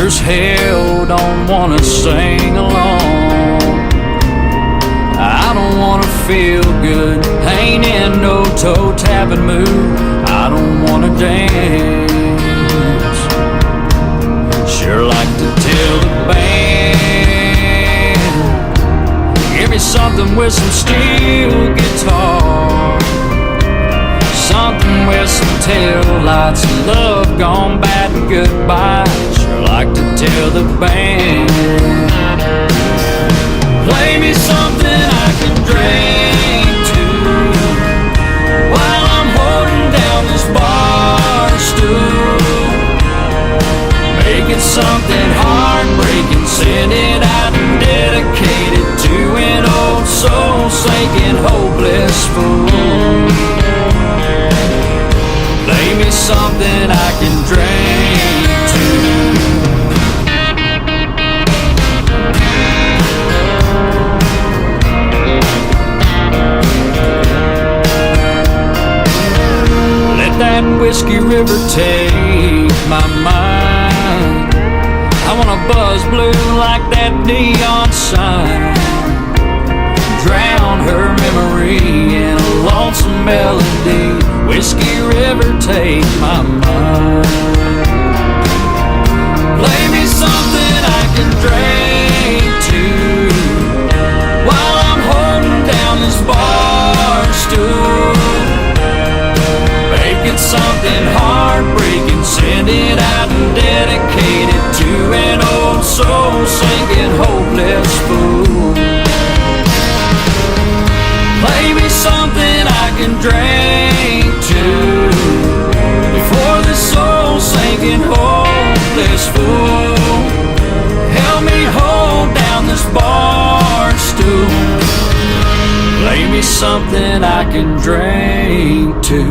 as hell don't wanna sing along. I don't wanna feel good, ain't in no toe-tapping mood. I don't wanna dance. Sure like to tell the band, give me something with some steel guitar, something with some tail lights, love gone bad and goodbye. Sure like to tell the band, play me something I can drink to while I'm holding down this bar stool. Make it something heartbreaking, send it out and dedicate it to an old soul-sinking, hopeless fool. Play me something I can drink to. Let that whiskey river take my mind. I wanna buzz blue like that neon sign, drown her memory in a lonesome melody. Whiskey river, take my mind. Play me something I can drink to while I'm holding down this bar stool. Make it something heartbreaking, send it out and dedicate it to an old soul-sinking, hopeless fool. Play me something I can drink to before this soul-sinking, hopeless fool. Help me hold down this bar stool. Play me something I can drink to.